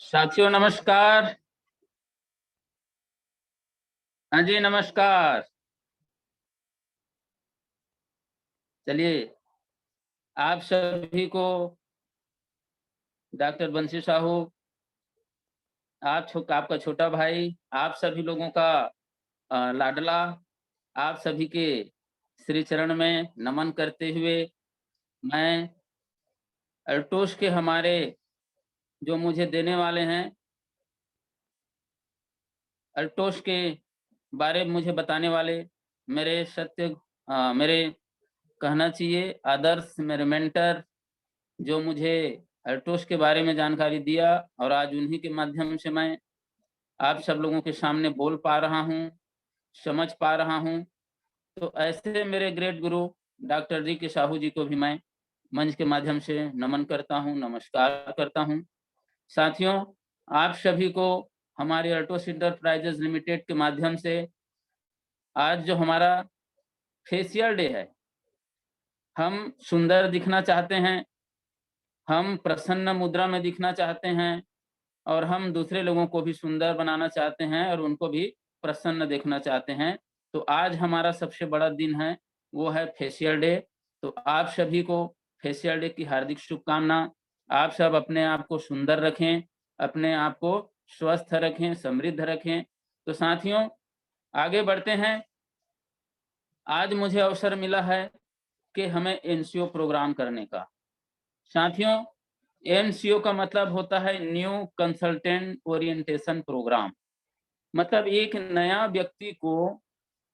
साथियों नमस्कार। हाँ जी नमस्कार। चलिए आप सभी को डॉक्टर बंसी साहू, आपका छोटा भाई, आप सभी लोगों का लाडला, आप सभी के श्री चरण में नमन करते हुए मैं अल्टोस के हमारे जो मुझे देने वाले हैं, अल्टोस के बारे में मुझे बताने वाले मेरे कहना चाहिए आदर्श मेरे मेंटर जो मुझे अल्टोस के बारे में जानकारी दिया और आज उन्हीं के माध्यम से मैं आप सब लोगों के सामने बोल पा रहा हूँ, समझ पा रहा हूँ। तो ऐसे मेरे ग्रेट गुरु डॉक्टर जी के साहू जी को भी मैं मंच के माध्यम से नमन करता हूँ, नमस्कार करता हूँ। साथियों, आप सभी को हमारे अल्टोस एंटरप्राइजेज लिमिटेड के माध्यम से आज जो हमारा फेशियल डे है, हम सुंदर दिखना चाहते हैं, हम प्रसन्न मुद्रा में दिखना चाहते हैं और हम दूसरे लोगों को भी सुंदर बनाना चाहते हैं और उनको भी प्रसन्न देखना चाहते हैं। तो आज हमारा सबसे बड़ा दिन है, वो है फेशियल डे। तो आप सभी को फेशियल डे की हार्दिक शुभकामना। आप सब अपने आप को सुंदर रखें, अपने आप को स्वस्थ रखें, समृद्ध रखें। तो साथियों, आगे बढ़ते हैं। आज मुझे अवसर मिला है कि हमें एनसीओ प्रोग्राम करने का। साथियों, एनसीओ का मतलब होता है न्यू कंसल्टेंट ओरिएंटेशन प्रोग्राम। मतलब एक नया व्यक्ति को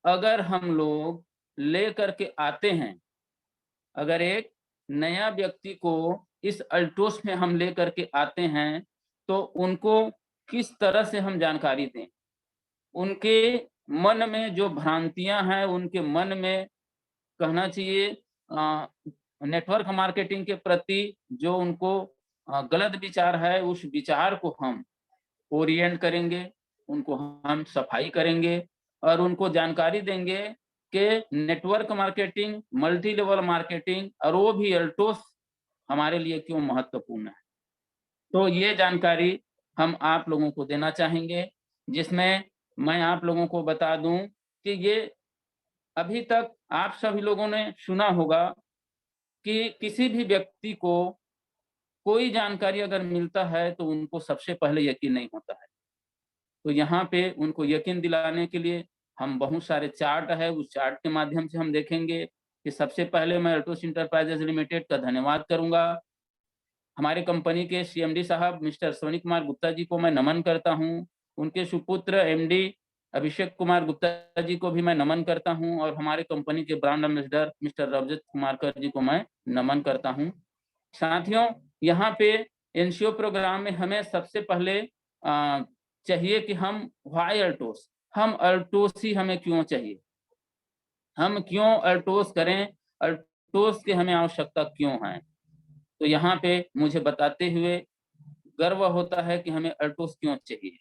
अगर हम लोग लेकर के आते हैं, अगर एक नया व्यक्ति को इस अल्टोस में हम लेकर के आते हैं, तो उनको किस तरह से हम जानकारी दें। उनके मन में जो भ्रांतियां हैं, उनके मन में कहना चाहिए नेटवर्क मार्केटिंग के प्रति जो उनको गलत विचार है, उस विचार को हम ओरिएंट करेंगे, उनको हम सफाई करेंगे और उनको जानकारी देंगे कि network marketing, multi level marketing और वो भी अल्टोस हमारे लिए क्यों महत्वपूर्ण है। तो ये जानकारी हम आप लोगों को देना चाहेंगे, जिसमें मैं आप लोगों को बता दूं कि ये अभी तक आप सभी लोगों ने सुना होगा कि किसी भी व्यक्ति को कोई जानकारी अगर मिलता है तो उनको सबसे पहले यकीन नहीं होता है। तो यहाँ पे उनको यकीन दिलाने के लिए हम बहुत सारे चार्ट है, उस चार्ट के माध्यम से हम देखेंगे कि सबसे पहले मैं अल्टोस एंटरप्राइजेज लिमिटेड का धन्यवाद करूंगा। हमारे कंपनी के सीएमडी साहब मिस्टर अश्विनी कुमार गुप्ता जी को मैं नमन करता हूँ। उनके सुपुत्र एमडी अभिषेक कुमार गुप्ता जी को भी मैं नमन करता हूँ और हमारे कंपनी के ब्रांड एम्बेसडर मिस्टर रवजीत कुमारकर जी को मैं नमन करता हूँ। साथियों, यहाँ पे एनसीओ प्रोग्राम में हमें सबसे पहले चाहिए कि हम व्हाई अल्टोस, हम अल्टोस ही हमें क्यों चाहिए, हम क्यों अल्टोस करें, अल्टोस की हमें आवश्यकता क्यों है। तो यहाँ पे मुझे बताते हुए गर्व होता है कि हमें अल्टोस क्यों चाहिए।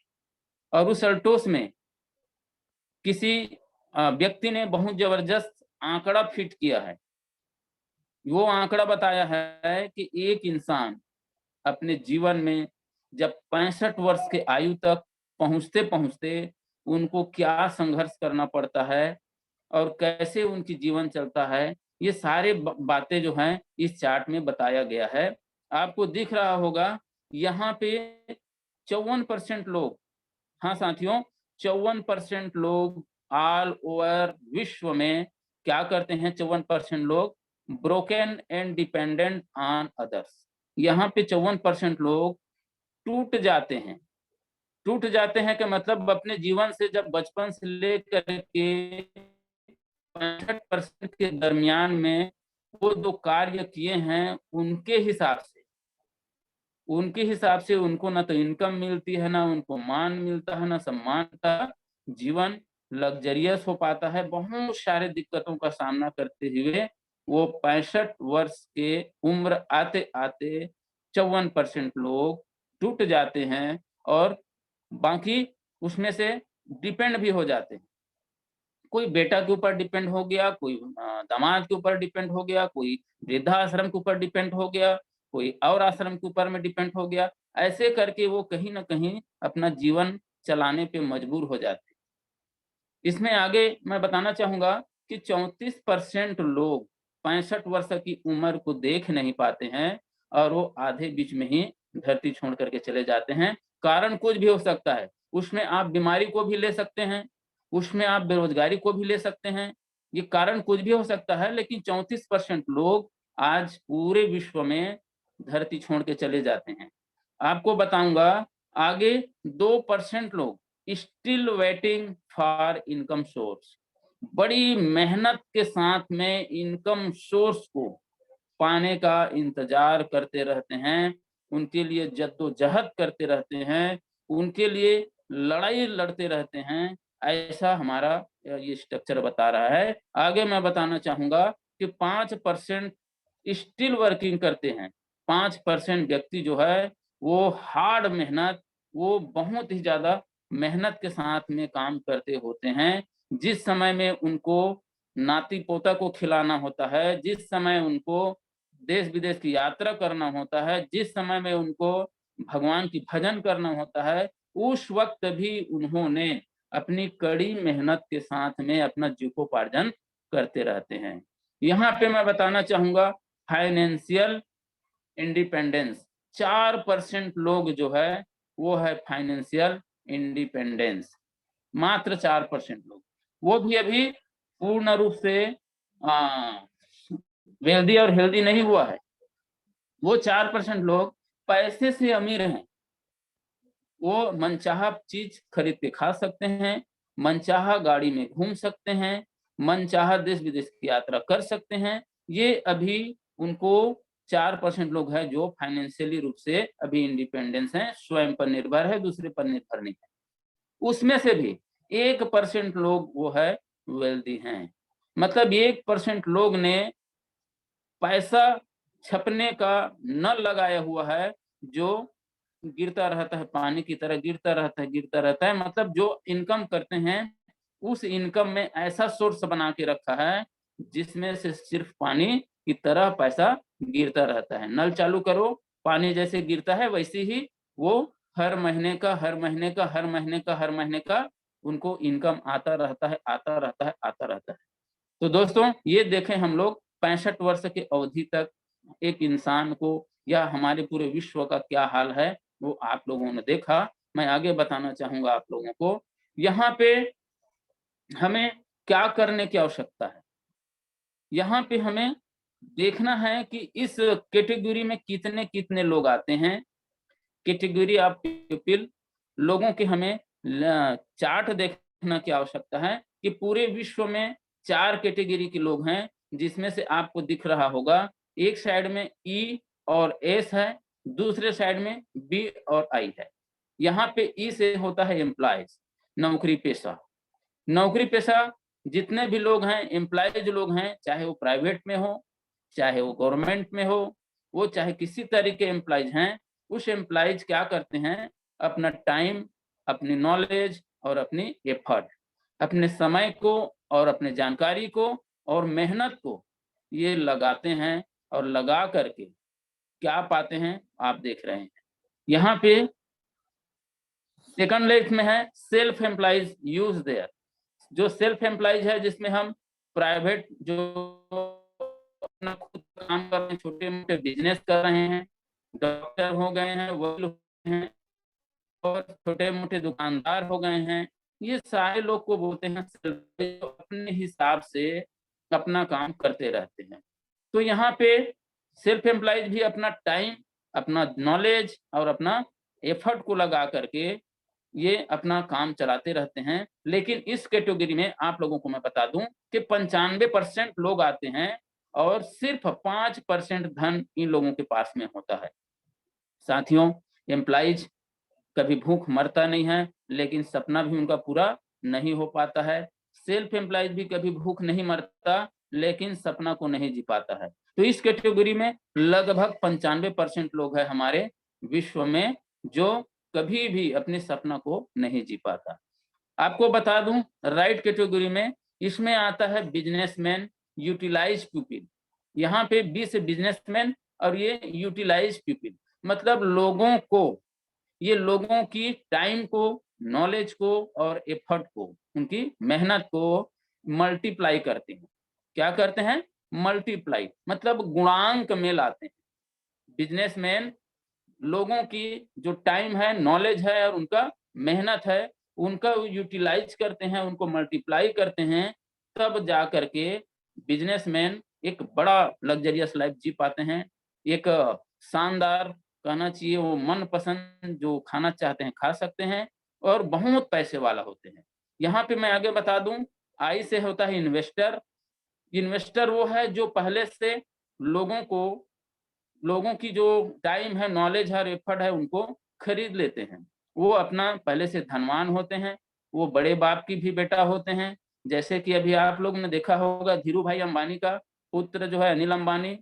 और उस अल्टोस में किसी व्यक्ति ने बहुत जबरदस्त आंकड़ा फिट किया है। वो आंकड़ा बताया है कि एक इंसान अपने जीवन में जब 65 वर्ष के आयु तक पहुँचते-पहुँचते उनको क्या संघर्ष करना पड़ता है और कैसे उनकी जीवन चलता है, ये सारे ब बातें जो हैं इस चार्ट में बताया गया है। आपको दिख रहा होगा यहाँ पे 54% लोग, हाँ साथियों, 54% लोग ऑल ओवर विश्व में क्या करते हैं, 54% लोग broken and dependent on others. यहाँ पे 54% लोग टूट जाते हैं। टूट जाते हैं का मतलब अपने जीवन से जब बचपन से लेकर के 65% के दरमियान में वो जो कार्य किए हैं, उनके हिसाब से उनको ना तो इनकम मिलती है, ना उनको मान मिलता है, ना सम्मान का जीवन लग्ज़रियस हो पाता है। बहुत सारे दिक्कतों का सामना करते हुए वो 65 वर्ष के उम्र आते-आते 54% लोग टूट जाते हैं और बाकी उसमें से डिपेंड भी हो जाते हैं। कोई बेटा के ऊपर डिपेंड हो गया, कोई दामाद के ऊपर डिपेंड हो गया, कोई वृद्धाश्रम के ऊपर डिपेंड हो गया, कोई और आश्रम के ऊपर में डिपेंड हो गया। ऐसे करके वो कहीं न कहीं अपना जीवन चलाने पे मजबूर हो जाते हैं। इसमें आगे मैं बताना चाहूँगा कि 34% लोग 65 वर्ष की उम्र को देख नहीं पाते हैं और वो आधे बीच में ही धरती छोड़ कर के चले जाते हैं। कारण कुछ भी हो सकता है, उसमें आप बीमारी को भी ले सकते हैं, उसमें आप बेरोज़गारी को भी ले सकते हैं। ये कारण कुछ भी हो सकता है, लेकिन 34% लोग आज पूरे विश्व में धरती छोड़ के चले जाते हैं। आपको बताऊँगा आगे 2% लोग still waiting for income source, बड़ी मेहनत के साथ में इनकम सोर्स को पाने का इंतजार करते रहते हैं, उनके लिए जद्दोजहद करते रहते हैं, उनके लिए लड़ाई लड़ते रहते हैं, ऐसा हमारा ये स्ट्रक्चर बता रहा है। आगे मैं बताना चाहूँगा कि 5% स्टिल वर्किंग करते हैं। 5% व्यक्ति जो है वो हार्ड मेहनत, वो बहुत ही ज़्यादा मेहनत के साथ में काम करते होते हैं। जिस समय में उनको नाती-पोता को खिलाना होता है, जिस समय उनको देश-विदेश की यात्रा करना होता है, जिस समय में उनको भगवान की भजन करना होता है, उस वक़्त भी उन्होंने अपनी कड़ी मेहनत के साथ में अपना जीविकोपार्जन करते रहते हैं। यहाँ पे मैं बताना चाहूँगा फाइनेंशियल इंडिपेंडेंस, 4% लोग जो है वो है फाइनेंशियल इंडिपेंडेंस, मात्र 4% लोग। वो भी अभी पूर्ण रूप से अ, वेल्दी और हेल्दी नहीं हुआ है। वो 4% लोग पैसे से अमीर हैं। वो मनचाहा चीज़ खरीद के खा सकते हैं, मनचाहा गाड़ी में घूम सकते हैं, मनचाहा देश-विदेश की यात्रा कर सकते हैं। ये अभी उनको 4% लोग हैं जो फाइनेंशियली रूप से अभी इंडिपेंडेंस हैं, स्वयं पर निर्भर है, दूसरे पर निर्भर नहीं है। उसमें से भी 1% लोग वो है वेल्दी हैं। मतलब 1% लोग ने पैसा छपने का नल लगाया हुआ है, जो गिरता रहता है, पानी की तरह गिरता रहता है, गिरता रहता है। मतलब जो इनकम करते हैं, उस इनकम में ऐसा सोर्स बना के रखा है, जिसमें से सिर्फ़ पानी की तरह पैसा गिरता रहता है। नल चालू करो, पानी जैसे गिरता है, वैसे ही वो हर महीने का, हर महीने का, हर महीने का, हर महीने का उनको इनकम आता रहता है, आता रहता है, आता रहता है। तो दोस्तों ये देखें हम लोग 65 वर्ष की अवधि तक एक इंसान को या हमारे पूरे विश्व का क्या हाल है, वो आप लोगों ने देखा। मैं आगे बताना चाहूँगा आप लोगों को। यहाँ पे हमें क्या करने की आवश्यकता है? यहाँ पे हमें देखना है कि इस कैटेगरी में कितने-कितने लोग आते हैं। कैटेगरी ऑफ पीपल, लोगों की हमें चार्ट देखना की आवश्यकता है कि पूरे विश्व में 4 कैटेगरी के लोग हैं, जिसमें से आपको दिख रहा होगा एक साइड में ई और एस है, दूसरे साइड में बी और आई है। यहाँ पे ई से होता है एम्प्लॉइज, नौकरी पेशा। नौकरी पेशा जितने भी लोग हैं, एम्प्लॉइज लोग हैं, चाहे वो प्राइवेट में हो, चाहे वो गवर्नमेंट में हो, वो चाहे किसी तरह के एम्प्लॉइज हैं, उस एम्प्लॉइज क्या करते हैं, अपना टाइम, अपनी नॉलेज और अपनी एफर्ट, अपने समय को और अपने जानकारी को और मेहनत को ये लगाते हैं और लगा करके क्या पाते हैं, आप देख रहे हैं। यहाँ पे सेकंड लिस्ट में है सेल्फ एम्प्लॉइज यूज देयर, जो सेल्फ एम्प्लॉइज है जिसमें हम प्राइवेट जो अपना खुद का काम कर रहे हैं, छोटे-मोटे बिज़नेस कर रहे हैं, डॉक्टर हो गए हैं, वकील हो गए हैं और छोटे-मोटे दुकानदार हो गए हैं। ये सारे लोग को बोलते हैं सेल्फ, जो अपने हिसाब से अपना काम करते रहते हैं। तो यहाँ पे सेल्फ एम्प्लॉइज भी अपना टाइम, अपना नॉलेज और अपना एफर्ट को लगा करके ये अपना काम चलाते रहते हैं। लेकिन इस कैटेगरी में आप लोगों को मैं बता दूं कि 95% लोग आते हैं और सिर्फ 5% धन इन लोगों के पास में होता है। साथियों, एम्प्लॉइज कभी भूख मरता नहीं है, लेकिन सपना भी उनका पूरा नहीं हो पाता है। सेल्फ एम्प्लॉइज भी कभी भूख नहीं मरता, लेकिन सपना को नहीं जी पाता है। तो इस कैटेगरी में लगभग 95% लोग हैं हमारे विश्व में, जो कभी भी अपने सपना को नहीं जी पाता। आपको बता दूं राइट कैटेगरी में इसमें आता है बिजनेसमैन, यूटिलाइज पीपल। यहाँ पे बी से बिजनेसमैन और ये यूटिलाइज पीपल, मतलब लोगों को ये लोगों की टाइम को, नॉलेज को और एफर्ट को, उनकी मेहनत को मल्टीप्लाई करते हैं। क्या करते हैं? मल्टीप्लाई, मतलब गुणांक में लाते हैं। बिजनेसमैन लोगों की जो टाइम है, नॉलेज है और उनका मेहनत है, उनका यूटिलाइज करते हैं, उनको मल्टीप्लाई करते हैं, तब जा करके बिजनेसमैन एक बड़ा लग्जरियस लाइफ जी पाते हैं। एक शानदार, कहना चाहिए वो मनपसंद जो खाना चाहते हैं खा सकते हैं और बहुत पैसे वाला होते हैं। यहाँ पे मैं आगे बता दूं, आई से होता है इन्वेस्टर। इन्वेस्टर वो है जो पहले से लोगों को, लोगों की जो टाइम है, नॉलेज है और एफर्ट है, उनको खरीद लेते हैं। वो अपना पहले से धनवान होते हैं, वो बड़े बाप की भी बेटा होते हैं। जैसे कि अभी आप लोग ने देखा होगा धीरू भाई अंबानी का पुत्र जो है अनिल अंबानी,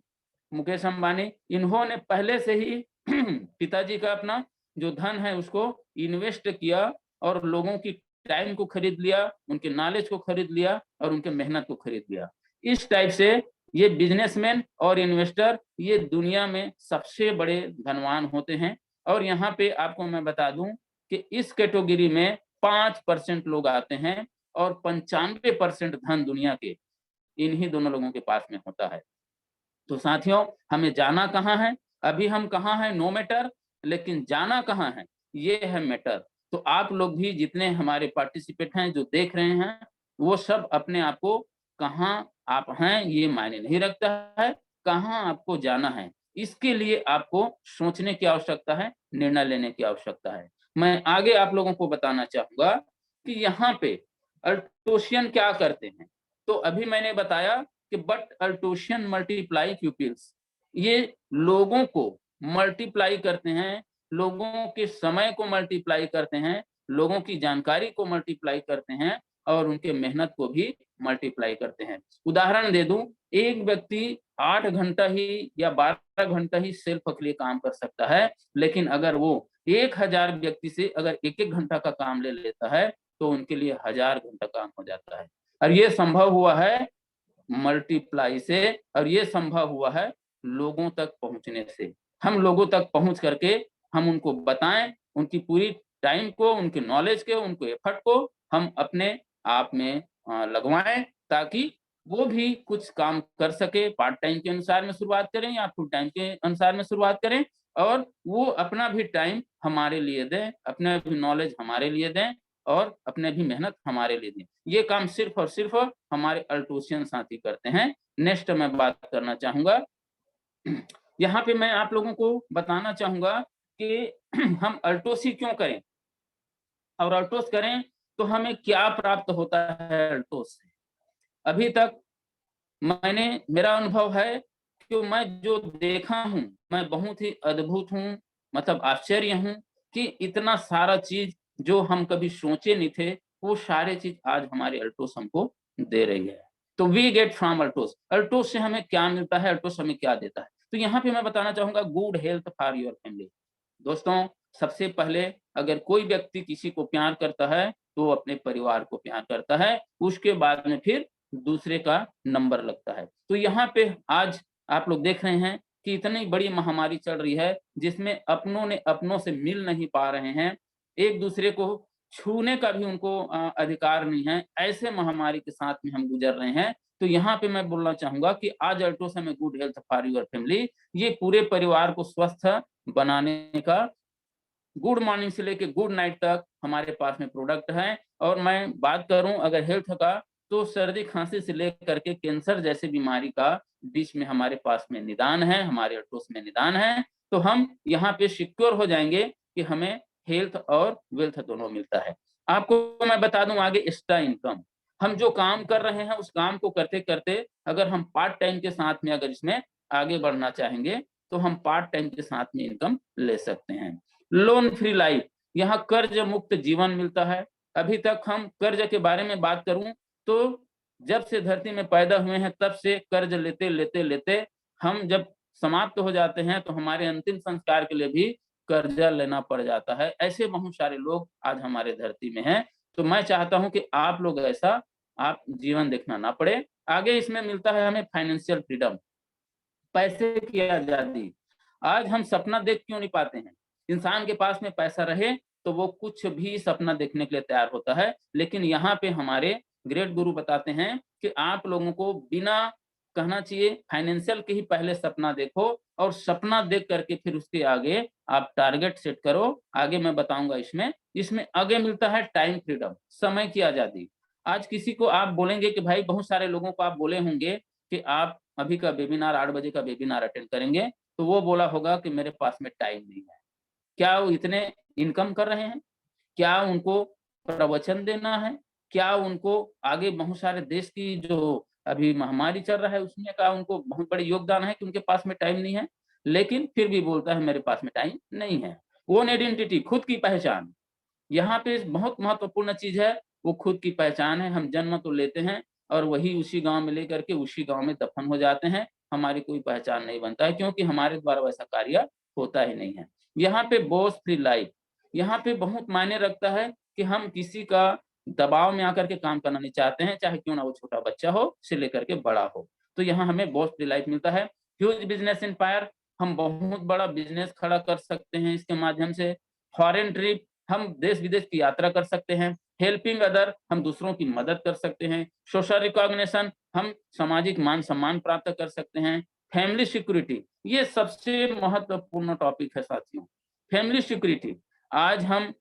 मुकेश अंबानी, इन्होंने पहले से ही पिताजी का अपना जो धन है उसको इन्वेस्ट किया और लोगों की टाइम को खरीद लिया, उनके नॉलेज को खरीद लिया और उनके मेहनत को खरीद लिया। इस टाइप से ये बिजनेसमैन और इन्वेस्टर ये दुनिया में सबसे बड़े धनवान होते हैं। और यहाँ पे आपको मैं बता दूं कि इस कैटेगरी में 5% लोग आते हैं और 95% धन दुनिया के इन्हीं दोनों लोगों के पास में होता है। तो साथियों, हमें जाना कहाँ है? अभी हम कहाँ हैं नो मैटर, लेकिन जाना कहाँ है ये है मैटर। तो आप लोग भी जितने हमारे पार्टिसिपेट हैं जो देख रहे हैं, वो सब अपने आप को कहाँ आप हैं ये मायने नहीं रखता है, कहाँ आपको जाना है इसके लिए आपको सोचने की आवश्यकता है, निर्णय लेने की आवश्यकता है। मैं आगे आप लोगों को बताना चाहूंगा कि यहाँ पे अल्टोशियन क्या करते हैं। तो अभी मैंने बताया कि बट अल्टोशियन मल्टीप्लाई प्यूपिल्स, ये लोगों को मल्टीप्लाई करते हैं, लोगों के समय को मल्टीप्लाई करते हैं, लोगों की जानकारी को मल्टीप्लाई करते हैं और उनके मेहनत को भी मल्टीप्लाई करते हैं। उदाहरण दे दूं, एक व्यक्ति 8 घंटा ही या 12 घंटा ही सेल्फ के लिए काम कर सकता है, लेकिन अगर वो 1000 व्यक्ति से अगर 1-1 घंटा का काम ले लेता है तो उनके लिए 1000 घंटा काम हो जाता है। और ये संभव हुआ है मल्टीप्लाई से, और ये संभव हुआ है लोगों तक पहुंचने से। हम लोगों तक पहुंच करके हम उनको बताएं, उनकी पूरी टाइम को, उनके नॉलेज के, उनको एफर्ट को हम अपने आप में लगवाएं, ताकि वो भी कुछ काम कर सके। पार्ट टाइम के अनुसार में शुरुआत करें या फुल टाइम के अनुसार में शुरुआत करें, और वो अपना भी टाइम हमारे लिए दें, अपना भी नॉलेज हमारे लिए दें और अपने भी मेहनत हमारे लिए दें। ये काम सिर्फ और सिर्फ हमारे अल्टोशियन साथी करते हैं। नेक्स्ट मैं बात करना चाहूंगा, यहाँ पे मैं आप लोगों को बताना चाहूंगा कि हम अल्टोसी क्यों करें और अल्टोस करें तो हमें क्या प्राप्त होता है अल्टोस से। अभी तक मेरा अनुभव है कि मैं जो देखा हूँ, मैं बहुत ही अद्भुत हूँ, मतलब आश्चर्य हूँ कि इतना सारा चीज जो हम कभी सोचे नहीं थे, वो सारे चीज आज हमारे अल्टोस हमको दे रही है। तो वी गेट फ्रॉम अल्टोस। अल्टोस से हमें क्या मिलता है, अल्टोस हमें क्या देता है? तो यहाँ पे मैं बताना चाहूंगा, good health for your family. दोस्तों, सबसे पहले अगर कोई व्यक्ति किसी को प्यार करता है तो वो अपने परिवार को प्यार करता है, उसके बाद में फिर दूसरे का नंबर लगता है। तो यहाँ पे आज आप लोग देख रहे हैं कि इतनी बड़ी महामारी चल रही है जिसमें अपनों ने अपनों से मिल नहीं पा रहे हैं, एक दूसरे को छूने का भी उनको अधिकार नहीं है। ऐसे महामारी के साथ में हम गुजर रहे हैं। तो यहाँ पे मैं बोलना चाहूंगा कि आज अल्टोस में good health for your family, ये पूरे परिवार को स्वस्थ बनाने का गुड मॉर्निंग से लेके गुड नाइट तक हमारे पास में प्रोडक्ट है। और मैं बात करूं अगर हेल्थ का, तो सर्दी खांसी से लेकर के कैंसर जैसे बीमारी का बीच में हमारे पास में निदान है, हमारे अल्टोस में निदान है। तो हम यहाँ पे सिक्योर हो जाएंगे कि हमें हेल्थ और वेल्थ दोनों मिलता है। आपको मैं बता दूं आगे एक्स्ट्रा इनकम, हम जो काम कर रहे हैं उस काम को करते करते अगर हम पार्ट टाइम के साथ में अगर इसमें आगे बढ़ना चाहेंगे तो हम पार्ट टाइम के साथ में इनकम ले सकते हैं। लोन फ्री लाइफ, यहाँ कर्ज मुक्त जीवन मिलता है। अभी तक हम कर्ज के बारे में बात करूं तो जब से धरती में पैदा हुए हैं तब से कर्ज लेते लेते लेते हम जब समाप्त हो जाते हैं तो हमारे अंतिम संस्कार के लिए भी कर्जा लेना पड़ जाता है। ऐसे बहुत सारे लोग आज हमारे धरती में हैं। तो मैं चाहता हूं कि आप लोग ऐसा आप जीवन देखना ना पड़े। आगे इसमें मिलता है हमें फाइनेंशियल फ्रीडम, पैसे की आजादी। आज हम सपना देख क्यों नहीं पाते हैं? इंसान के पास में पैसा रहे तो वो कुछ भी सपना देखने के लिए तैयार होता है, लेकिन यहाँ पे हमारे ग्रेट गुरु बताते हैं कि आप लोगों को बिना कहना चाहिए फाइनेंशियल के ही पहले सपना देखो, और सपना देख करके फिर उसके आगे आप टारगेट सेट करो। आगे मैं बताऊंगा इसमें आगे मिलता है टाइम फ्रीडम, समय की आजादी। आज किसी को आप बोलेंगे कि भाई, बहुत सारे लोगों को आप बोले होंगे कि आप अभी का वेबिनार 8 बजे का वेबिनार अटेंड करेंगे, तो वो बोला होगा कि मेरे पास में टाइम नहीं है। क्या वो इतने इनकम कर रहे हैं? क्या उनको प्रवचन देना है? क्या उनको आगे बहुत सारे देश की जो अभी महामारी चल रहा है उसमें का उनको बहुत बड़े योगदान है कि उनके पास में टाइम नहीं है? लेकिन फिर भी बोलता है मेरे पास में टाइम नहीं है। ओन आइडेंटिटी, खुद की पहचान, यहाँ पे बहुत महत्वपूर्ण चीज है। वो खुद की पहचान है। हम जन्म तो लेते हैं और वही उसी गांव में लेकर के उसी गांव में दफन हो जाते हैं। हमारी कोई पहचान नहीं बनता है, क्योंकि हमारे द्वारा वैसा कार्य होता ही नहीं है। यहाँ पे बॉस फ्री लाइफ, यहाँ पे बहुत मायने रखता है कि हम किसी का दबाव में आकर के काम करना नहीं चाहते हैं, चाहे क्यों ना वो छोटा बच्चा हो से लेकर के बड़ा हो। तो यहाँ हमें बॉस फ्री लाइफ मिलता है। ह्यूज बिजनेस एम्पायर, हम बहुत बड़ा बिजनेस खड़ा कर सकते हैं इसके माध्यम से। फॉरेन ट्रिप, हम देश विदेश की यात्रा कर सकते हैं। हेल्पिंग अदर, हम दूसरों की मदद कर सकते हैं। सोशल रिकॉग्निशन, हम सामाजिक मान सम्मान प्राप्त कर सकते हैं। फैमिली सिक्योरिटी, ये सबसे महत्वपूर्ण टॉपिक है साथियों। फैमिली सिक्योरिटी, आज हम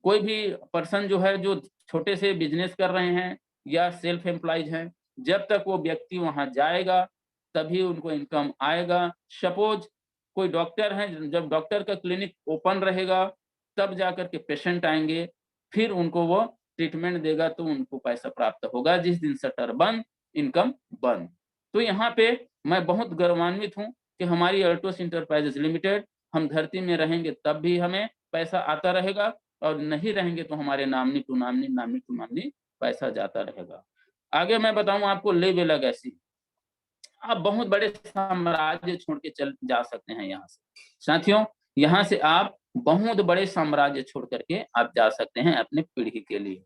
कोई भी पर्सन जो है, जो छोटे से बिजनेस कर रहे हैं या सेल्फ एम्प्लॉयज हैं, जब तक वो व्यक्ति वहां जाएगा तभी उनको इनकम आएगा। सपोज कोई डॉक्टर है, जब डॉक्टर का क्लिनिक ओपन रहेगा तब जाकर के पेशेंट आएंगे, फिर उनको वो ट्रीटमेंट देगा तो उनको पैसा प्राप्त होगा। जिस दिन शटर बंद, इनकम बंद। तो यहाँ पे मैं बहुत गौरवान्वित हूँ कि हमारी अल्टोस इंटरप्राइजेस लिमिटेड, हम धरती में रहेंगे तब भी हमें पैसा आता रहेगा, और नहीं रहेंगे तो हमारे नामनी टू नामनी पैसा जाता रहेगा। आगे मैं बताऊं आपको लेब लेगेसी, आप बहुत बड़े साम्राज्य छोड़ के चल जा सकते हैं यहाँ से। साथियों, यहाँ से आप बहुत बड़े साम्राज्य छोड़ करके आप जा सकते हैं अपने पीढ़ी के लिए।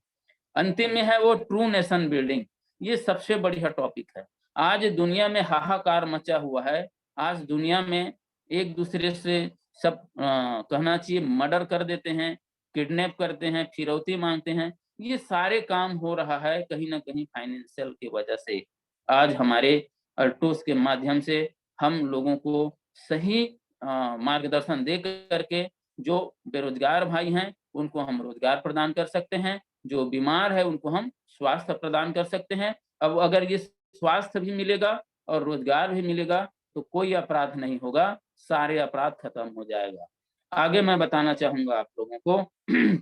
अंतिम में है वो ट्रू नेशन बिल्डिंग, ये सबसे बढ़िया टॉपिक है। आज दुनिया में हाहाकार मचा हुआ है। आज दुनिया में एक दूसरे से सब कहना चाहिए मर्डर कर देते हैं, किडनैप करते हैं, फिरौती मांगते हैं। ये सारे काम हो रहा है कहीं ना कहीं फाइनेंशियल की वजह से। आज हमारे अल्टोस के माध्यम से हम लोगों को सही मार्गदर्शन दे करके, जो बेरोजगार भाई हैं उनको हम रोजगार प्रदान कर सकते हैं, जो बीमार है उनको हम स्वास्थ्य प्रदान कर सकते हैं। अब अगर ये स्वास्थ्य भी मिलेगा और रोजगार भी मिलेगा तो कोई अपराध नहीं होगा, सारे अपराध खत्म हो जाएगा। आगे मैं बताना चाहूंगा आप लोगों को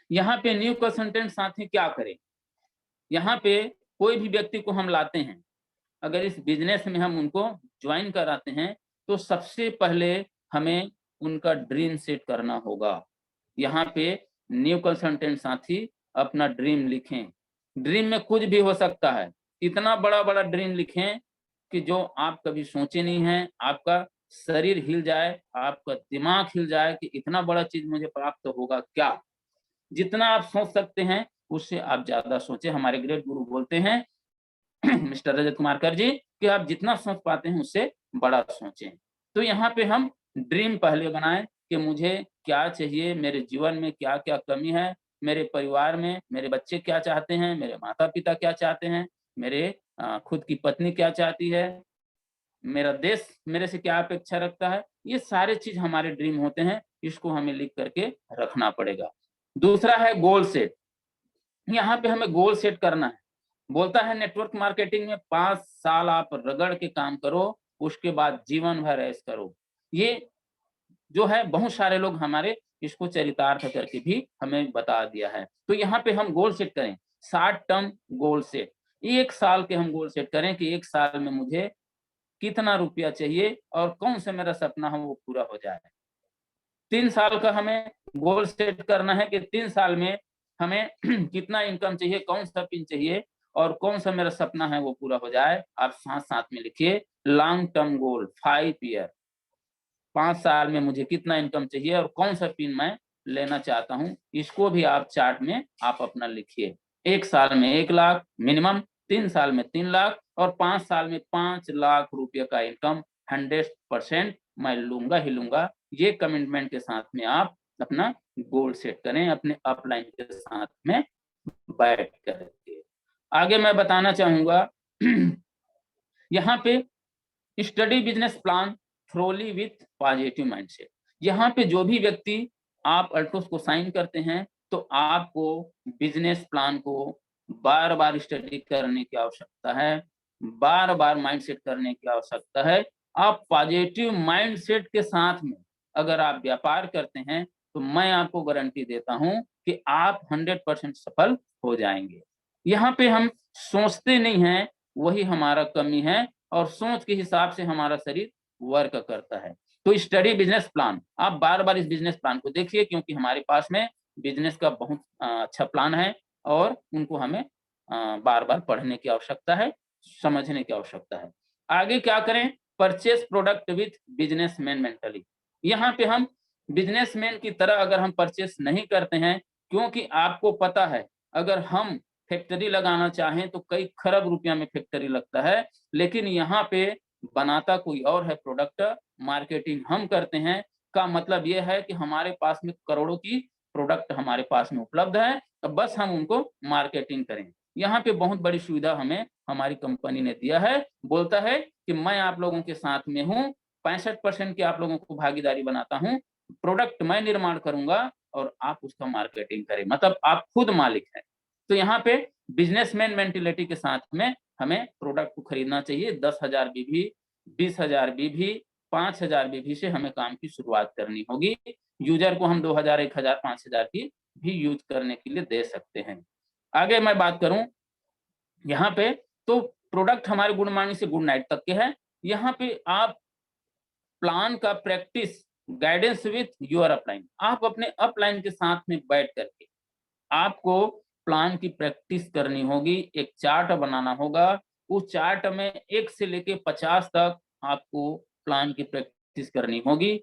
यहाँ पे न्यू कंसल्टेंट साथी क्या करें। यहाँ पे कोई भी व्यक्ति को हम लाते हैं, अगर इस बिजनेस में हम उनको ज्वाइन कराते हैं तो सबसे पहले हमें उनका ड्रीम सेट करना होगा। यहाँ पे न्यू कंसल्टेंट साथी अपना ड्रीम लिखें। ड्रीम में कुछ भी हो सकता है, इतना बड़ा बड़ा ड्रीम लिखें कि जो आप कभी सोचे नहीं है। आपका शरीर हिल जाए, आपका दिमाग हिल जाए कि इतना बड़ा चीज मुझे प्राप्त होगा क्या। जितना आप सोच सकते हैं उससे आप ज्यादा सोचें। हमारे ग्रेट गुरु बोलते हैं मिस्टर रजत कुमार कर जी, कि आप जितना सोच पाते हैं उससे बड़ा सोचें। तो यहाँ पे हम ड्रीम पहले बनाएं कि मुझे क्या चाहिए, मेरे जीवन में क्या क्या कमी है, मेरे परिवार में मेरे बच्चे क्या चाहते हैं, मेरे माता पिता क्या चाहते हैं, मेरे खुद की पत्नी क्या चाहती है, मेरा देश मेरे से क्या अपेक्षा रखता है। ये सारे चीज हमारे ड्रीम होते हैं, इसको हमें लिख करके रखना पड़ेगा। दूसरा है गोल सेट। यहाँ पे हमें गोल सेट करना है। बोलता है नेटवर्क मार्केटिंग में 5 साल आप रगड़ के काम करो, उसके बाद जीवन भर ऐश करो। ये जो है बहुत सारे लोग हमारे इसको चरितार्थ करके भी हमें बता दिया है। तो यहाँ पे हम गोल सेट करें, शॉर्ट टर्म गोल सेट। 1 साल के हम गोल सेट करें कि 1 साल में मुझे कितना रुपया चाहिए और कौन सा मेरा सपना है वो पूरा हो जाए। 3 साल का हमें गोल सेट करना है कि 3 साल में हमें कितना इनकम चाहिए, कौन सा पिन चाहिए और कौन सा मेरा सपना है वो पूरा हो जाए। आप साथ साथ में लिखिए लॉन्ग टर्म गोल 5 ईयर, 5 साल में मुझे कितना इनकम चाहिए और कौन सा पिन मैं लेना चाहता हूँ। इसको भी आप चार्ट में आप अपना लिखिए। 1 साल में 1 लाख मिनिमम, 3 साल में 3 लाख और 5 साल में 5 लाख रुपये का इनकम 100% मैं लूंगा ही लूंगा। ये कमिटमेंट के साथ में आप अपना गोल सेट करें अपने अपलाइन के साथ में बैठ करके। आगे मैं बताना चाहूंगा यहाँ पे study business plan thoroughly with positive mindset. यहाँ पे जो भी व्यक्ति आप अल्टोस को साइन करते हैं तो आपको बिजनेस प्लान को बार बार स्टडी करने की आवश्यकता है, बार बार माइंडसेट करने की आवश्यकता है। आप पॉजिटिव माइंडसेट के साथ में अगर आप व्यापार करते हैं तो मैं आपको गारंटी देता हूं कि आप 100% सफल हो जाएंगे। यहाँ पे हम सोचते नहीं हैं, वही हमारा कमी है, और सोच के हिसाब से हमारा शरीर वर्क करता है। तो स्टडी बिजनेस प्लान, आप बार बार इस बिजनेस प्लान को देखिए, क्योंकि हमारे पास में बिजनेस का बहुत अच्छा प्लान है और उनको हमें बार बार पढ़ने की आवश्यकता है, समझने की आवश्यकता है। आगे क्या करें, purchase product with businessman mentally. यहाँ पे हम बिजनेसमैन की तरह अगर हम परचेस नहीं करते हैं, क्योंकि आपको पता है अगर हम फैक्ट्री लगाना चाहें तो कई खरब रुपया में फैक्ट्री लगता है, लेकिन यहाँ पे बनाता कोई और है प्रोडक्ट, मार्केटिंग हम करते हैं। का मतलब ये है कि हमारे पास में करोड़ों की प्रोडक्ट हमारे पास में उपलब्ध है, तो बस हम उनको मार्केटिंग करें। यहाँ पे बहुत बड़ी सुविधा हमें हमारी कंपनी ने दिया है, बोलता है कि मैं आप लोगों के साथ में हूँ, 65% की आप लोगों को भागीदारी बनाता हूँ, प्रोडक्ट मैं निर्माण करूंगा और आप उसका मार्केटिंग करें, मतलब आप खुद मालिक हैं। तो यहाँ पे बिजनेसमैन मेंटेलिटी के साथ में हमें प्रोडक्ट को खरीदना चाहिए। 10,000 बीबी, 20,000 बीबी, 5,000 बीबी से हमें काम की शुरुआत करनी होगी। यूजर को हम 2,000, 1,000, 5,000 की भी यूज करने के लिए दे सकते हैं। आगे मैं बात करूं यहाँ पे, तो प्रोडक्ट हमारे गुड मॉर्निंग से गुड नाइट तक के है। यहाँ पे आप प्लान का practice guidance with your upline, आप अपने अपलाइन के साथ में बैठ करके आपको प्लान की प्रैक्टिस करनी होगी। एक चार्ट बनाना होगा, उस चार्ट में 1 से लेके 50 तक आपको प्लान की प्रैक्टिस करनी होगी।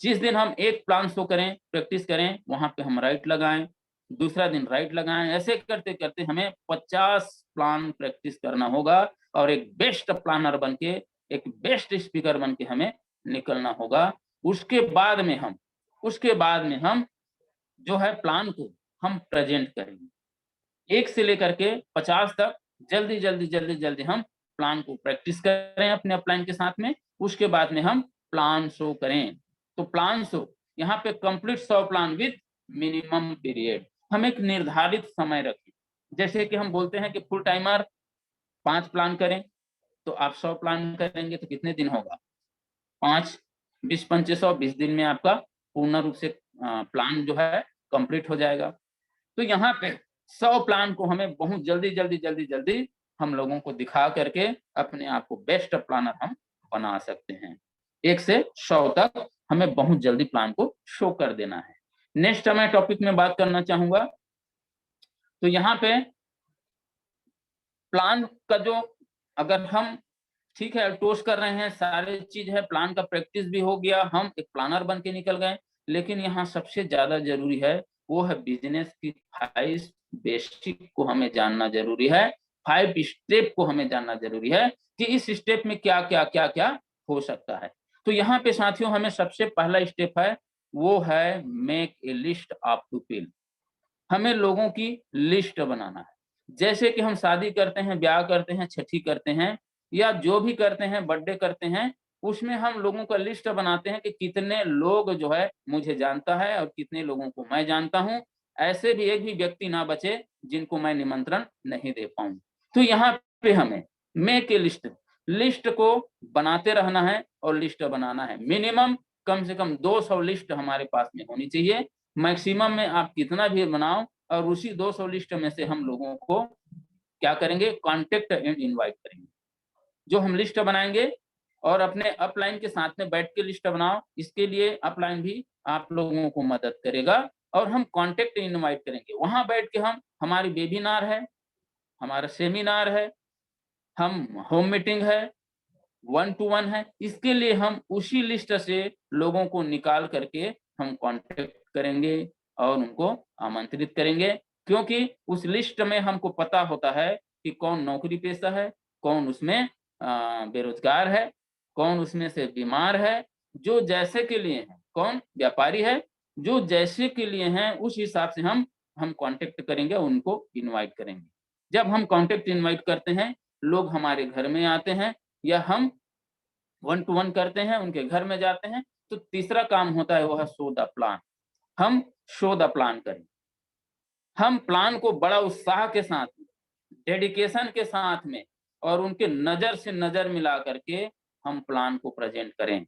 जिस दिन हम एक प्लान शो करें, प्रैक्टिस करें, वहां पे हम राइट लगाएं, दूसरा दिन राइट लगाएं, ऐसे करते करते हमें 50 प्लान प्रैक्टिस करना होगा और एक बेस्ट प्लानर बन के, एक बेस्ट स्पीकर बन के हमें निकलना होगा। उसके बाद में हम जो है प्लान को हम प्रेजेंट करेंगे। 1 से लेकर के 50 तक जल्दी जल्दी जल्दी जल्दी हम प्लान को प्रैक्टिस करें अपने अपलाइन के साथ में। उसके बाद में हम प्लान शो करें। तो प्लान शो यहाँ पे complete 100 plan with minimum period, हम एक निर्धारित समय रखें। जैसे कि हम बोलते हैं कि फुल टाइमर 5 प्लान करें, तो आप 100 प्लान करेंगे तो कितने दिन होगा, 5, 20 पंचे 100, 20 दिन में आपका पूर्ण रूप से प्लान जो है कंप्लीट हो जाएगा। तो यहाँ पे 100 प्लान को हमें बहुत जल्दी जल्दी जल्दी जल्दी हम लोगों को दिखा करके अपने आप को बेस्ट प्लानर हम बना सकते हैं। 1 से 100 तक हमें बहुत जल्दी प्लान को शो कर देना है। नेक्स्ट मैं टॉपिक में बात करना चाहूंगा। तो यहाँ पे प्लान का जो, अगर हम ठीक है टोस कर रहे हैं, सारे चीज है, प्लान का प्रैक्टिस भी हो गया, हम एक प्लानर बन के निकल गए, लेकिन यहाँ सबसे ज्यादा जरूरी है वो है बिजनेस की 5 बेसिक को हमें जानना जरूरी है, 5 स्टेप को हमें जानना जरूरी है कि इस स्टेप में क्या क्या क्या क्या हो सकता है। तो यहाँ पे साथियों हमें सबसे पहला स्टेप है वो है make a list of people. हमें लोगों की लिस्ट बनाना है। जैसे कि हम शादी करते हैं, ब्याह करते हैं, छठी करते हैं या जो भी करते हैं, बर्थडे करते हैं, उसमें हम लोगों का लिस्ट बनाते हैं कि कितने लोग जो है मुझे जानता है और कितने लोगों को मैं जानता हूं। ऐसे भी एक भी व्यक्ति ना बचे जिनको मैं निमंत्रण नहीं दे पाऊं। तो यहाँ पे हमें मेक ए लिस्ट को बनाते रहना है और लिस्ट बनाना है। मिनिमम कम से कम 200 लिस्ट हमारे पास में होनी चाहिए। मैक्सिमम में आप कितना भी बनाओ, और उसी 200 लिस्ट में से हम लोगों को क्या करेंगे, कॉन्टेक्ट एंड इनवाइट करेंगे। जो हम लिस्ट बनाएंगे और अपने अपलाइन के साथ में बैठ के लिस्ट बनाओ, इसके लिए अपलाइन भी आप लोगों को मदद करेगा और हम कॉन्टेक्ट इनवाइट करेंगे। वहां बैठ के हम, हमारी वेबिनार है, हमारा सेमिनार है, हम होम मीटिंग है, 1 to 1 है, इसके लिए हम उसी लिस्ट से लोगों को निकाल करके हम कांटेक्ट करेंगे और उनको आमंत्रित करेंगे। क्योंकि उस लिस्ट में हमको पता होता है कि कौन नौकरी पेशा है, कौन उसमें बेरोजगार है, कौन उसमें से बीमार है, जो जैसे के लिए है कौन? व्यापारी है, जो जैसे के लिए हैं उस हिसाब से हम कांटेक्ट करेंगे, उनको इनवाइट करेंगे। जब हम कांटेक्ट इनवाइट करते हैं, लोग हमारे घर में आते हैं या हम वन टू वन करते हैं, उनके घर में जाते हैं, तो तीसरा काम होता है वो है शो द प्लान। हम शो द प्लान करें। हम प्लान को बड़ा उत्साह के साथ, डेडिकेशन के साथ में और उनके नज़र से नज़र मिला करके हम प्लान को प्रेज़ेंट करें।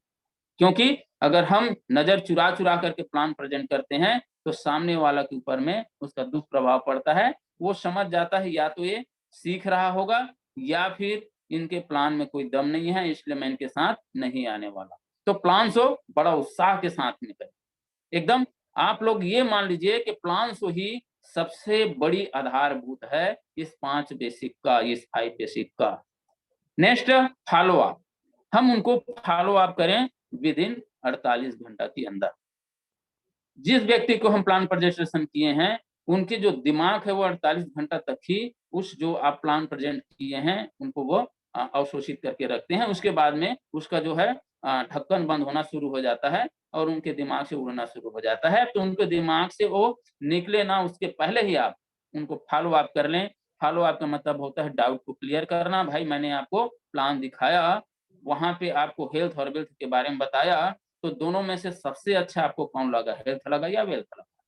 क्योंकि अगर हम नज़र चुरा-चुरा करके प्लान प्रेज़ेंट करते हैं, तो सामने वाला के ऊपर में उसका दुष्प्रभाव पड़ता है। वो समझ जाता है या तो ये सीख रहा होगा या फिर इनके प्लान में कोई दम नहीं है, इसलिए मैं इनके साथ नहीं आने वाला। तो प्लान शो बड़ा उत्साह के साथ में करें। एकदम आप लोग ये मान लीजिए कि प्लान शो ही सबसे बड़ी आधारभूत है इस 5 बेसिक का, इस 5 बेसिक का। Next follow up. हम उनको फॉलो अप करें विदिन 48 घंटा के अंदर। जिस व्यक्ति को हम प्लान प्रेजेंटेशन किए हैं, उनकी जो दिमाग है वो 48 घंटा तक ही उस जो आप प्लान प्रेजेंट किए हैं, उनको वो अवशोषित करके रखते हैं। उसके बाद में उसका जो है ढक्कन बंद होना शुरू हो जाता है और उनके दिमाग से उड़ना शुरू हो जाता है। तो उनके दिमाग से वो निकले ना, उसके पहले ही आप उनको फॉलो अप कर लें। फॉलो अप का मतलब होता है डाउट को क्लियर करना। भाई मैंने आपको प्लान दिखाया, वहाँ पे आपको हेल्थ और वेल्थ के बारे में बताया, तो दोनों में से सबसे अच्छा आपको कौन लगा? हेल्थ लगा या वेल्थ लगा?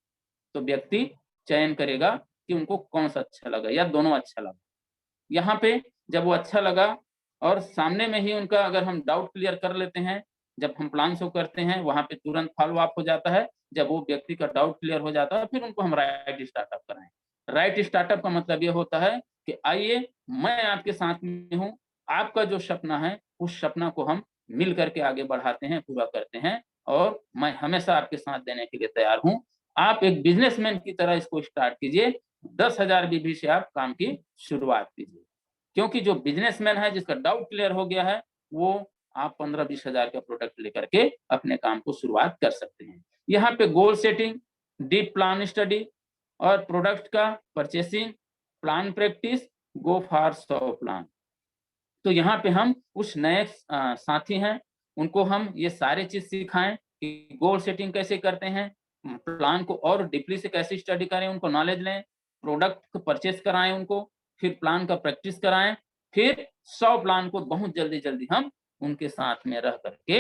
तो व्यक्ति चयन करेगा कि उनको कौन-सा अच्छा लगा या दोनों अच्छा लगा। यहाँ पे जब वो अच्छा लगा और सामने में ही उनका अगर हम डाउट क्लियर कर लेते हैं, जब हम प्लान शो करते हैं, वहाँ पे तुरंत फ़ॉलो अप हो जाता है। जब वो व्यक्ति का डाउट क्लियर हो जाता है, फिर उनको हम राइट स्टार्टअप कराएँ। राइट स्टार्टअप का मतलब ये होता है कि आइए, मैं आपके साथ में हूँ, आपका जो सपना है, उस सपना को हम मिल कर के आगे बढ़ाते हैं, पूरा करते हैं और मैं हमेशा आपके साथ देने के लिए तैयार हूँ। आप एक बिज़नेसमैन की तरह इसको स्टार्ट कीजिए, 10,000 बीबी से आप काम की शुरुआत कीजिए। क्योंकि जो बिज़नेसमैन है जिसका डाउट क्लियर हो गया है, वो आप 15-20 हज़ार का प्रोडक्ट लेकर के अपने काम को शुरुआत कर सकते हैं। यहाँ पे goal setting, deep plan study और प्रोडक्ट का purchasing, plan practice, go for 100 plan. तो यहाँ पे हम उस नए साथी हैं, उनको हम ये सारी चीज़ सिखाएँ कि गोल सेटिंग कैसे करते हैं, प्लान को और डीपली से कैसे स्टडी करें, उनको नॉलेज लें, प्रोडक्ट को परचेज़ कराएँ उनको, फिर प्लान का प्रैक्टिस कराएँ, फिर 100 प्लान को बहुत जल्दी-जल्दी हम उनके साथ में रह कर के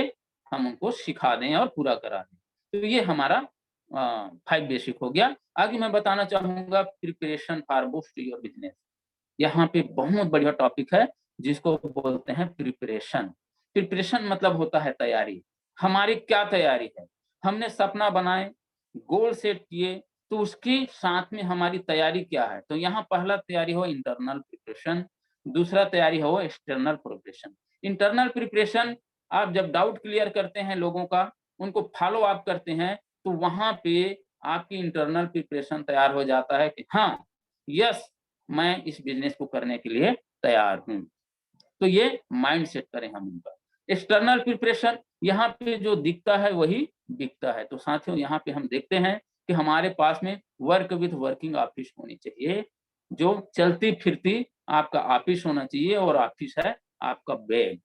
हम उनको सिखा दें और पूरा करा दें। तो ये हमारा 5 बेसिक हो गया। आगे मैं बताना चाहूँगा preparation for boost your business. यहाँ पे बहुत बढ़िया टॉपिक है जिसको बोलते हैं प्रिपरेशन। प्रिपरेशन मतलब होता है तैयारी। हमारी क्या तैयारी है? हमने सपना बनाए, गोल सेट किए, तो उसके साथ में हमारी तैयारी क्या है? तो यहाँ पहला तैयारी हो इंटरनल प्रिपरेशन, दूसरा तैयारी हो एक्सटर्नल प्रिपरेशन। इंटरनल प्रिपरेशन आप जब डाउट क्लियर करते हैं लोगों का, उनको फॉलो अप करते हैं, तो वहाँ पे आपकी इंटरनल प्रिपरेशन तैयार हो जाता है कि हाँ, यस मैं इस बिज़नेस को करने के लिए तैयार हूँ। तो ये माइंड सेट करें हम उनका। एक्सटर्नल प्रिपरेशन यहाँ पे जो दिखता है वही बिकता है। तो साथियों यहाँ पे हम देखते हैं कि हमारे पास में वर्क विथ वर्किंग ऑफिस होनी चाहिए। जो चलती-फिरती आपका ऑफिस होना चाहिए और ऑफिस है आपका बैग।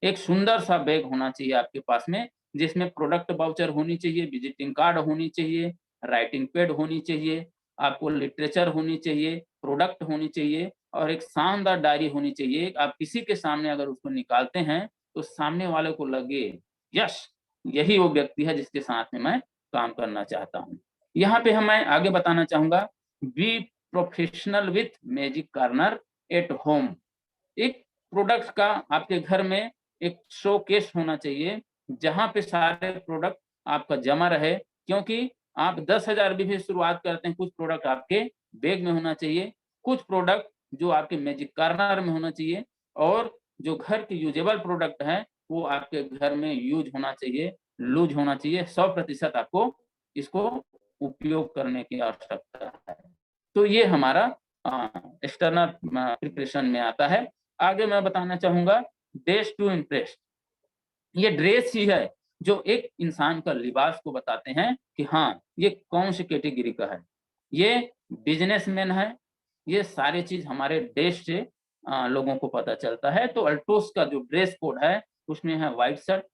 एक सुंदर सा बैग होना चाहिए आपके पास में, जिसमें प्रोडक्ट वाउचर होनी चाहिए, विजिटिंग कार्ड होनी चाहिए, राइटिंग पैड होनी चाहिए, आपको लिटरेचर होनी चाहिए, प्रोडक्ट होनी चाहिए और एक शानदार डायरी होनी चाहिए। आप किसी के सामने अगर उसको निकालते हैं, तो सामने वाले को लगे, यस! यही वो व्यक्ति है जिसके साथ में मैं काम करना चाहता हूँ। यहाँ पे मैं आगे बताना चाहूँगा, be professional with magic corner at home. एक प्रोडक्ट का आपके घर में एक शोकेस होना चाहिए, जहाँ पे सारे प्रोडक्ट आपका जमा रहे, क्योंकि आप 10,000 भी शुरुआत करते हैं, कुछ प्रोडक्ट आपके बैग में होना चाहिए, कुछ प्रोडक्ट जो आपके मैजिक कॉर्नर में होना चाहिए और जो घर के यूजेबल प्रोडक्ट हैं, वो आपके घर में यूज़ होना चाहिए, लूज़ होना चाहिए, 100% आपको इसको उपयोग करने की आवश्यकता है। तो ये हमारा एक्सटर्नल प्रिपरेशन में आता है। आगे मैं बताना चाहूँगा ड्रेस टू इम्प्रेस। ये ड्रेस ही है जो एक इंसान का लिबास को बताते हैं कि हाँ, ये कौन-सी कैटेगरी का है। ये बिज़नेसमैन है, ये सारी चीज़ हमारे ड्रेस से लोगों को पता चलता है। तो अल्ट्रोस का जो ड्रेस कोड है, उसमें है white shirt,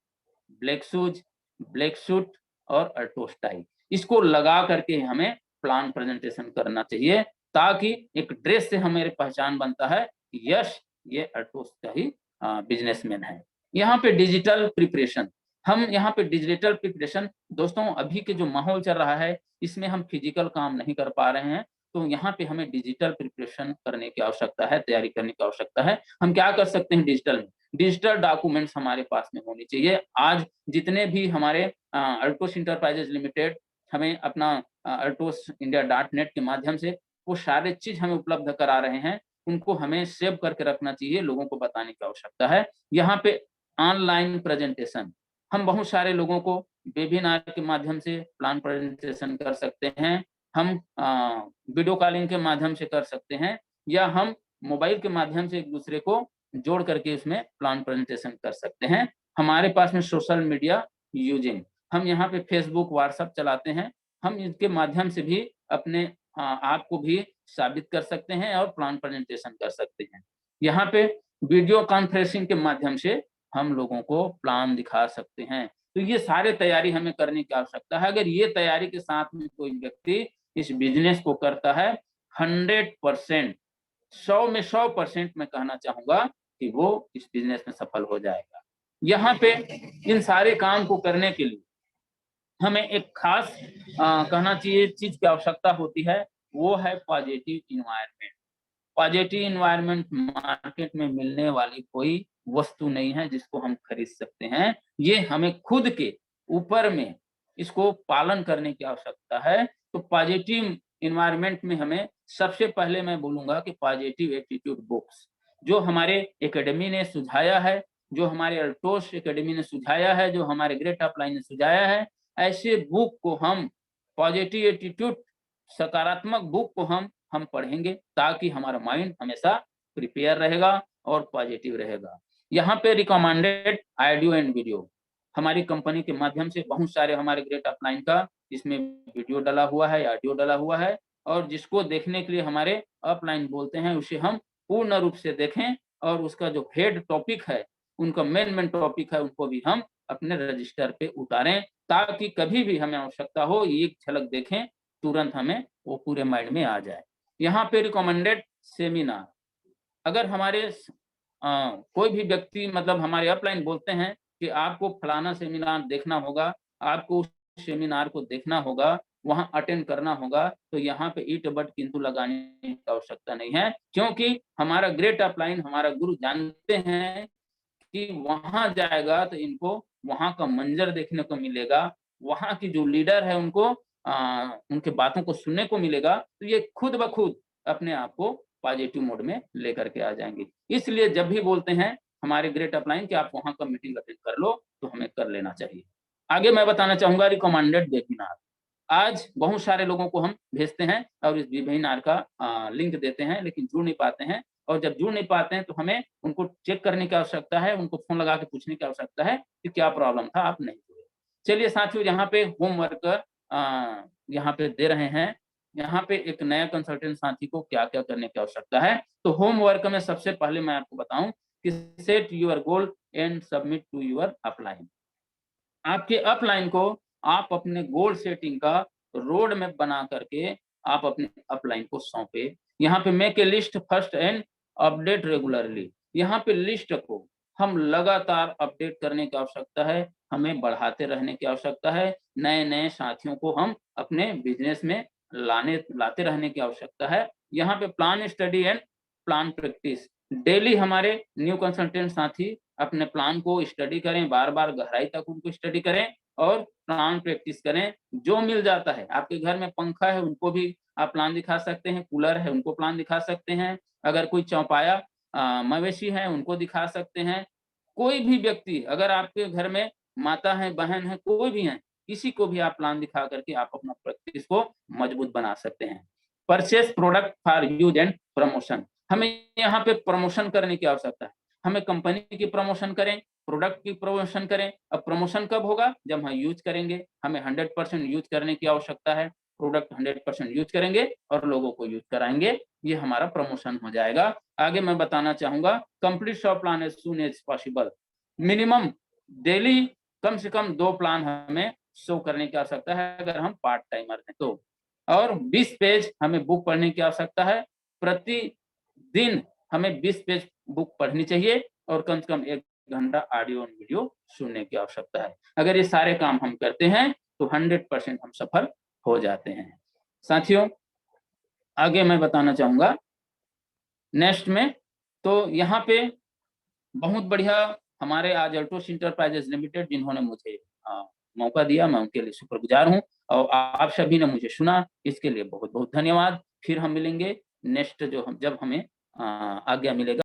black shoes, black suit और अल्टोस टाई, इसको लगा करके हमें प्लान प्रेजेंटेशन करना चाहिए, ताकि एक ड्रेस से हमारी पहचान बनता है, यस ये अल्टोस का ही बिजनेसमैन है। यहाँ पे डिजिटल प्रिपरेशन, हम यहाँ पे डिजिटल प्रिपरेशन, दोस्तों अभी के जो माहौल चल रहा है इसमें हम फिजिकल काम नहीं कर पा रहे हैं, तो यहाँ पे हमें डिजिटल प्रिपरेशन करने की आवश्यकता है, तैयारी करने की आवश्यकता है। हम क्या कर सकते हैं डिजिटल में, डिजिटल डॉक्यूमेंट्स हमारे पास में होनी चाहिए। आज जितने भी हमारे अल्टोस इंटरप्राइजेज लिमिटेड हमें अपना अल्टोस इंडिया .net के माध्यम से वो सारे चीज हमें उपलब्ध करा रहे हैं, उनको हमें सेव करके रखना चाहिए, लोगों को बताने की आवश्यकता है। यहाँ पे ऑनलाइन प्रेजेंटेशन, हम बहुत सारे लोगों को वेबिनार के माध्यम से प्लान प्रेजेंटेशन कर सकते हैं, हम वीडियो कॉलिंग के माध्यम से कर सकते हैं, या हम मोबाइल के माध्यम से एक दूसरे को जोड़ करके उसमें प्लान प्रेजेंटेशन कर सकते हैं। हमारे पास में सोशल मीडिया यूजिंग, हम यहाँ पे फेसबुक व्हाट्सएप चलाते हैं, हम इनके माध्यम से भी अपने आप को भी साबित कर सकते हैं और प्लान प्रेजेंटेशन कर सकते हैं। यहाँ पे वीडियो कॉन्फ्रेंसिंग के माध्यम से हम लोगों को प्लान दिखा सकते हैं। तो ये सारे तैयारी हमें करने की आवश्यकता है। अगर ये तैयारी के साथ में कोई व्यक्ति इस बिजनेस को करता है, 100%, 100 में 100% मैं कहना चाहूंगा कि वो इस बिजनेस में सफल हो जाएगा। यहाँ पे इन सारे काम को करने के लिए हमें एक खास कहना चाहिए चीज की आवश्यकता होती है, वो है positive environment. Positive environment market में मिलने वाली कोई वस्तु नहीं है जिसको हम खरीद सकते हैं, ये हमें खुद के ऊपर में इसको पालन करने की आवश्यकता है। तो पॉजिटिव इन्वायरमेंट में हमें सबसे पहले मैं बोलूंगा कि पॉजिटिव एटीट्यूड बुक्स, जो हमारे एकेडमी ने सुझाया है, जो हमारे अल्टोस एकेडमी ने सुझाया है, जो हमारे ग्रेट अपलाइन ने सुझाया है, ऐसे बुक को हम पॉजिटिव एटीट्यूड, सकारात्मक बुक को हम पढ़ेंगे, ताकि हमारा माइंड हमेशा प्रिपेयर रहेगा और पॉजिटिव रहेगा। यहाँ पे रिकमेंडेड ऑडियो एंड वीडियो, हमारी कंपनी के माध्यम से बहुत सारे हमारे ग्रेट अपलाइन का इसमें वीडियो डाला हुआ है, ऑडियो डाला हुआ है, और जिसको देखने के लिए हमारे अपलाइन बोलते हैं, उसे हम पूर्ण रूप से देखें, और उसका जो हेड टॉपिक है, उनका मेन टॉपिक है, उनको भी हम अपने रजिस्टर पे उतारें, ताकि कभी भी हमें आवश्यकता हो एक झलक देखें, तुरंत हमें वो पूरे माइंड में आ जाए। यहाँ पे रिकमेंडेड सेमिनार, अगर हमारे कोई भी व्यक्ति मतलब हमारे अपलाइन बोलते हैं कि आपको फलाना सेमिनार देखना होगा, आपको उस सेमिनार को देखना होगा, वहां अटेंड करना होगा, तो यहाँ पे ईट बट किंतु लगाने की आवश्यकता नहीं है, क्योंकि हमारा ग्रेट अपलाइन, हमारा गुरु जानते हैं कि वहां जाएगा तो इनको वहां का मंजर देखने को मिलेगा, वहां की जो लीडर है उनको उनके बातों को सुनने को मिलेगा, तो ये खुद ब खुद अपने आप को पॉजिटिव मोड में लेकर के आ जाएंगे। इसलिए जब भी बोलते हैं हमारे ग्रेट अपलाइन कि आप वहां का मीटिंग अटेंड कर लो, तो हमें कर लेना चाहिए। आगे मैं बताना चाहूंगा रिकमेंडेड वेबिनार, आज बहुत सारे लोगों को हम भेजते हैं और इस वेबिनार का लिंक देते हैं, लेकिन जुड़ नहीं पाते हैं, और जब जुड़ नहीं पाते हैं तो हमें उनको चेक करने की आवश्यकता है, उनको फोन लगा के पूछने की आवश्यकता है कि क्या प्रॉब्लम था, आप नहीं जुड़े। चलिए साथियों, यहाँ पे होमवर्क यहाँ पे दे रहे हैं, यहाँ पे एक नया कंसल्टेंट साथी को क्या क्या करने की आवश्यकता है। तो होमवर्क में सबसे पहले मैं आपको बताऊं कि set your goal and submit to your upline. आपके अपलाइन को आप अपने गोल सेटिंग का रोड मैप बना करके आप अपने अपलाइन को सौंपे। यहाँ पे make a list first and update regularly, यहाँ पे लिस्ट को हम लगातार अपडेट करने की आवश्यकता है, हमें बढ़ाते रहने की आवश्यकता है, नए नए साथियों को हम अपने बिजनेस में लाते रहने की आवश्यकता है। यहाँ पे plan study and plan practice, daily हमारे न्यू कंसल्टेंट साथी अपने प्लान को स्टडी करें, बार बार गहराई तक उनको स्टडी करें और प्लान प्रैक्टिस करें। जो मिल जाता है, आपके घर में पंखा है उनको भी आप प्लान दिखा सकते हैं, कूलर है उनको प्लान दिखा सकते हैं, अगर कोई चौपाया मवेशी है उनको दिखा सकते हैं। कोई भी व्यक्ति, अगर आपके घर में माता है, बहन है, कोई भी है, किसी को भी आप प्लान दिखा करके आप अपना प्रैक्टिस को मजबूत बना सकते हैं। Purchase product for use and promotion, हमें यहाँ पे प्रमोशन करने की आवश्यकता है, हमें कंपनी की प्रमोशन करें, प्रोडक्ट की प्रमोशन करें। अब प्रमोशन कब होगा, जब हम यूज करेंगे, हमें 100% यूज करने की आवश्यकता है, प्रोडक्ट 100% यूज करेंगे और लोगों को यूज कराएंगे, ये हमारा प्रमोशन हो जाएगा। आगे मैं बताना चाहूंगा complete shop plan as soon as possible, minimum daily कम से कम 2 प्लान हमें शो करने की आवश्यकता है अगर हम पार्ट टाइमर हैं तो। और 20 पेज हमें बुक पढ़ने की आवश्यकता है। प्रतिदिन हमें 20 पेज बुक पढ़नी चाहिए और कम से कम 1 घंटा ऑडियो और वीडियो सुनने की आवश्यकता है। अगर ये सारे काम हम करते हैं तो 100% हम सफल हो जाते हैं। साथियों, आगे मैं बताना चाहूँगा नेक्स्ट में, तो यहाँ पे बहुत बढ़िया हमारे आज अल्टोस एंटरप्राइजेज लिमिटेड जिन्होंने मुझे मौका दिया, मैं उनके लिए शुक्रगुजार हूँ और आप सभी ने मुझे सुना, इसके लिए बहुत-बहुत धन्यवाद। फिर हम मिलेंगे नेक्स्ट जब हमें आज्ञा मिलेगा।